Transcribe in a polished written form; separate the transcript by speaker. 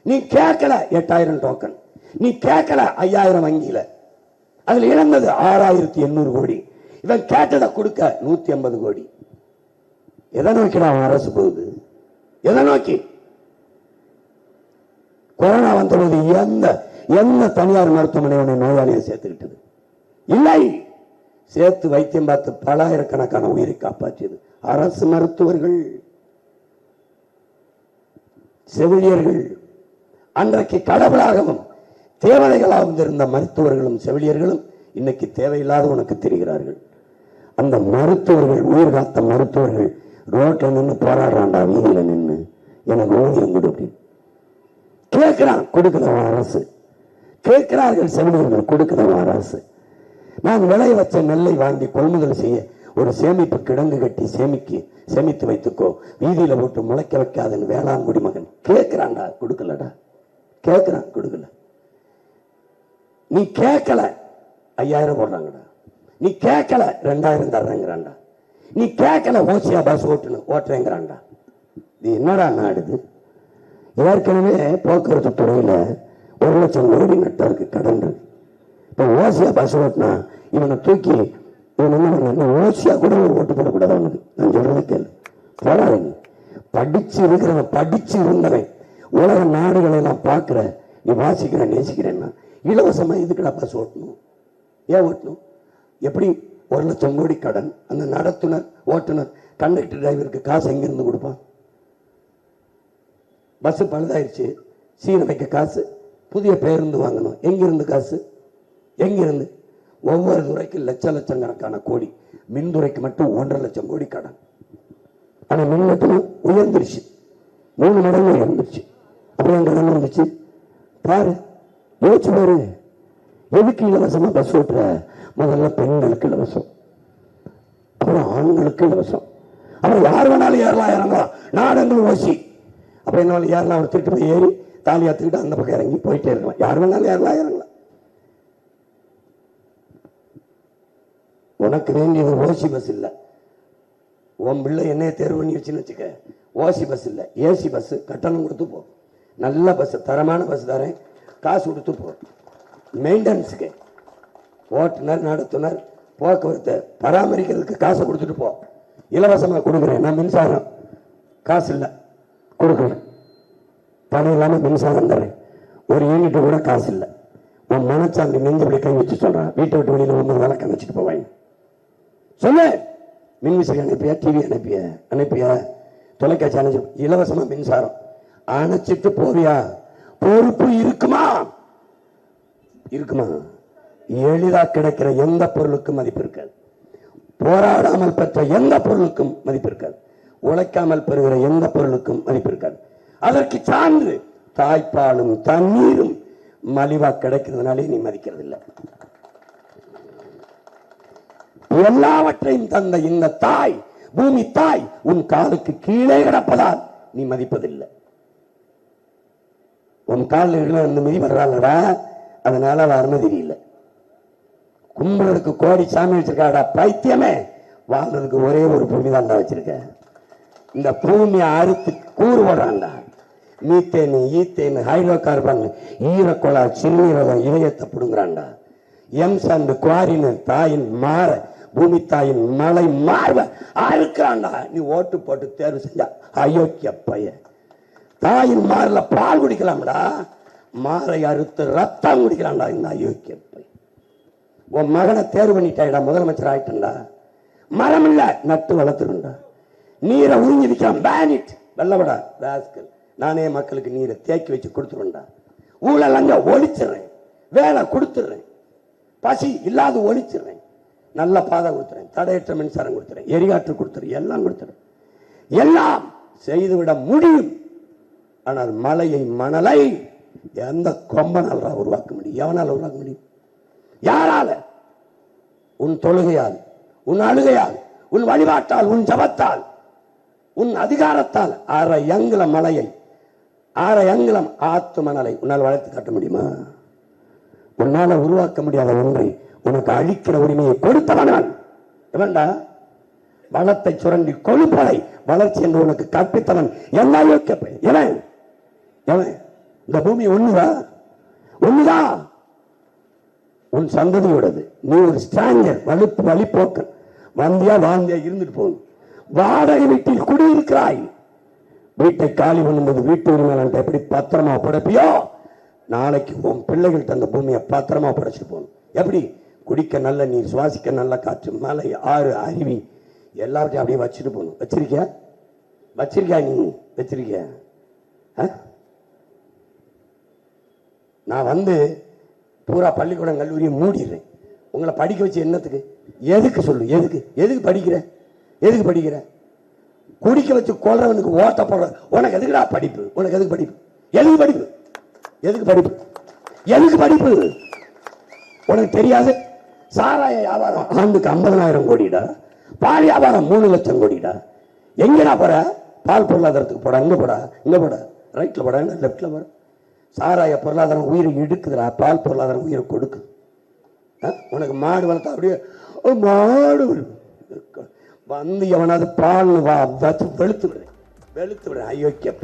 Speaker 1: நீ கேட்கல 8000 டோக்கன், நீ கேட்கல 5000 வங்கியில, அதுல இழந்தது 6800 கோடி. இவன் கேட்டதை கொடுக்க 150 கோடி. எதை நோக்கிடா அவன் அரசு போகுது? எதை நோக்கி? கொரோனா வந்தபோது எந்த தனியார் மருத்துவமனை உன்னை நோயாளியை சேர்த்துக்கிட்டது? இல்லை. சேர்த்து வைத்தியம் பார்த்து பலாயிரக்கணக்கான உயிரை காப்பாற்றியது அரசு மருத்துவர்கள், செவிலியர்கள். அன்றைக்கு கடவுளாகவும் தேவதைகளாகவும் இருந்த மருத்துவர்களும் செவிலியர்களும் இன்னைக்கு தேவையில்லாத உனக்கு தெரிகிறார்கள். அந்த மருத்துவர்கள், உயிர் காத்த மருத்துவர்கள் ரோட்ல நின்று போராடுறான்டா, வீதியில நின்று எனக்கு ஊதியம் கொடு அப்படின்னு கேட்கிறான். கொடுக்கிறவன் அரசு. கேட்கிறார்கள் செவிலியர்கள், கொடுக்கிறவன் அரசு. நான் விளைய வச்ச நெல்லை வாங்கி கொள்முதல் செய்ய ஒரு சேமிப்பு கிடங்கு கட்டி சேமித்து வைத்துக்கோ, வீதியில போட்டு முளைக்க வைக்காதுன்னு வேளாண்குடி மகன் கேட்கிறான்டா, கொடுக்கலடா. கேட்கிறான், கொடுக்கல. நீ கேட்கல 5000 போடுறாங்கடா, நீ கேட்கல 2000 தர்றேங்கிறான்டா, நீ கேட்கல ஓசியா பஸ் ஓட்டுறேங்கிறான்டா. இது என்னடா நாடுது? ஏற்கனவே போக்குவரத்து துறையில 1,00,000 கோடி நட்டருக்கு கடன் இருக்கு. இப்போ ஓசியா பஸ் ஓட்டினா இவனை தூக்கி இவன் என்ன பண்ண, ஓசியா கூட ஒரு ஓட்டு போடக்கூடாது அவனுக்கு. நான் சொல்றதை கேளு, போராடுங்க. படிச்சு இருக்கிறவன், படிச்சு இருந்தவன், உலக நாடுகளை எல்லாம் பார்க்கிற, நீ வாசிக்கிற, நேசிக்கிறேன்னா இலவசமா இதுக்குடா பஸ் ஓட்டணும்? ஏன் ஓட்டணும்? எப்படி 1,00,000 கோடி கடன், அந்த நடத்துனர், ஓட்டுநர், கண்டக்டர், டிரைவருக்கு காசு எங்கிருந்து கொடுப்பான்? பஸ் பழுதாயிருச்சு, சீன வைக்க காசு, புதிய பேருந்து வாங்கணும், எங்கிருந்து காசு? எங்கிருந்து? ஒவ்வொரு துறைக்கு லட்சம் கணக்கான கோடி. மின்துறைக்கு மட்டும் 1,50,000 கோடி கடன். ஆனா மின் கட்டணம் உயர்ந்துருச்சு, 3 மடங்கு உயர்ந்துருச்சு. அப்படியே கடன் வந்துச்சு பாரு, யோசிச்சு பாரு. எதுக்கு இலவசமா பஸ் ஓட்டுற? முதல்ல பெண்களுக்கு இலவசம், அப்புறம் ஆண்களுக்கு இலவசம், அப்புறம் யார் வேணாலும் ஏறலாம், இறங்கலாம், நாடங்கள் ஓசி. அப்ப என்ன ஏறலாம், அவர் திருட்டு போய் ஏறி தாலி அத்துக்கிட்டு அந்த பக்கம் இறங்கி போயிட்டே இருக்கலாம், யார் வேணாலும் ஏறலாம், இறங்கலாம். உனக்கு வேண்டியது ஓசி பஸ் இல்ல. உன் பிள்ளை என்னைய தேர்வு பண்ணி வச்சுன்னு வச்சுக்க, ஓசி பஸ் இல்ல, ஏசி பஸ், கட்டணம் கொடுத்து போ. நல்ல பஸ், தரமான பஸ் தரேன், காசு கொடுத்து போ. மெயின்டெனன்ஸுக்கு, ஓட்டுநர், நடத்துனர், போக்குவரத்து பராமரிக்கிறதுக்கு காசு கொடுத்துட்டு போ. இலவசமாக கொடுக்குறேன் நான், மின்சாரம் காசு இல்லை கொடுக்குறேன், பணம் இல்லாமல் மின்சாரம் தரேன், ஒரு யூனிட் கூட காசு இல்லை. உன் மனச்சாந்தி நெஞ்சபடி கை வச்சு சொல்றான், வீட்டை விட்டு வெளியில் 9 விளக்கம் வச்சுட்டு போவாங்க. சொல்லு, மின்விசிறி அனுப்பியா, டிவி அனுப்பியா, தொலைக்காட்சி அணைச்சு, இலவசமா மின்சாரம் அணைச்சிட்டு போவியா? பொறுப்பு இருக்குமா? இருக்குமா? எளிதா கிடைக்கிற எந்த பொருளுக்கும் மதிப்பு இருக்காது, போராடாமல் பெற்ற எந்த பொருளுக்கும் மதிப்பு இருக்காது, உழைக்காமல் பெறுகிற எந்த பொருளுக்கும் மதிப்பு இருக்காது. அதற்கு சான்று தாய்ப்பாலும் தண்ணீரும் மலிவா கிடைக்கிறதுனாலே நீ மதிக்கிறது இல்லை. எல்லாவற்றையும் தந்த இந்த தாய், பூமி தாய், உன் காலுக்கு கீழே கிடப்பதால் நீ மதிப்பதில்லை. உன் காலில் இந்த மிதி வர்றாளடா, அதனால அவ அனுமதி இல்லை. கும்பலுக்கு கோடி சாமி வச்சிருக்காடா பைத்தியமே, வாழ்றதுக்கு ஒரே ஒரு பூமி தான்டா வச்சிருக்க. இந்த பூமியை அறுத்து கூறு போடுறான்டா. மீத்தேனு, ஈத்தேனு, ஹைட்ரோ கார்பன், ஈரக்கொலா, சிறுநீரகம், இதயத்தை பிடுங்குறான்டா. எம்சாண்டு, குவாரின்னு தாயின் மாற, பூமி தாயின் மலை மார்ப அறுக்கிறான்டா. நீ ஓட்டு போட்டு தேர்வு செஞ்சா அயோக்கிய பையன். தாயின் மாறல பால் குடிக்கலாம்டா, மாறை அறுத்து ரத்தம் குடிக்கலாம்டா இந்த அயோக்கிய பையன். உன் மகனை தேர்வு பண்ணிட்டாடா, முதலமைச்சர் ஆயிட்டா. மரம் இல்ல, நட்டு வளர்த்துருண்டா. நீரை உறிஞ்சி விற்கிறான், பேனிட் வெள்ளவடா ராஸ்கல். நானே மக்களுக்கு நீரை தேக்கி வச்சு கொடுத்துருவேன்டா. ஊழல் அங்க ஒழிச்சிடுறேன், வேலை கொடுத்துடுறேன், பசி இல்லாத ஒழிச்சிடுறேன், நல்ல பாதை கொடுத்துறேன், தடையற்ற மின்சாரம் கொடுத்துறேன், எரிகாற்று கொடுத்துறேன், எல்லாம் கொடுத்துறேன். எல்லாம் செய்துவிட முடியும். ஆனால் மலையை, மணலை எந்த கொம்பனால் உருவாக்க முடியும்? எவனால் உருவாக்க முடியும்? யாரால? உன் தொழுகையால், உன் அழுகையால், உன் வழிபாட்டால், உன் ஜபத்தால், உன் அதிகாரத்தால் 6 அங்குலம் மலையை, 6 அங்குலம் ஆத்து மணலை உன்னால் வளர்த்து காட்ட முடியுமா? உன்னால உருவாக்க முடியாத ஒன்றை உனக்கு அழிக்கிற உரிமையை கொடுத்தவன் எவன்டா? வளத்தை சுரண்டி கொழுப்பதை வளர்ச்சி என்று உனக்கு கற்பித்தவன் என்ன? எவன்? இந்த பூமி ஒண்ணுதான் உன் சந்ததியோடது. நீ ஒரு ஸ்ட்ராங்கர், வழிபோக்கன், வாந்தியா இருந்துட்டு போகணும். வாடகை வீட்டில் குடியிருக்கிறாய். வீட்டை காலி பண்ணும்போது வீட்டு உரிமையாளர்கிட்ட எப்படி பத்திரமா படைப்பியோ, நாளைக்கு உன் பிள்ளைகள்கிட்ட அந்த பூமியை பத்திரமா படைச்சிட்டு போகணும். எப்படி? குடிக்க நல்ல நீர், சுவாசிக்க நல்ல காற்று, மலை, ஆறு, அருவி எல்லாத்தையும் அப்படியே வச்சுட்டு போகணும். வச்சிருக்கியா நீ? வச்சிருக்கியா? நான் பூரா பள்ளிக்கூடம் கல்லூரியை மூடிடுறேன். உங்களை படிக்க வச்சு என்னத்துக்கு? எதுக்கு சொல்லு? எதுக்கு படிக்கிற? குடிக்க வச்சு கொள்றவனுக்கு ஓட்ட போடுற உனக்கு எதுக்குடா படிப்பு? எதுக்கு படிப்பு? உனக்கு தெரியாது? சாராய வியாபாரம் ஆண்டுக்கு 50,000 கோடிடா. பால் வியாபாரம் 3 லட்சம் கோடிடா. எங்கடா போற? பால் பொருளாதாரத்துக்கு போடா, இங்க போட, ரைட்ல போட, லெப்ட்ல போட. சாராய பொருளாதாரம் உயிரை எடுக்குதுடா, பால் பொருளாதாரம் உயிரை கொடுக்கு. உனக்கு மாடு வளர்த்தா அப்படியே மாடு எவனாவது பால் வெளுத்து விடுறேன். ஐயோ கேப்ப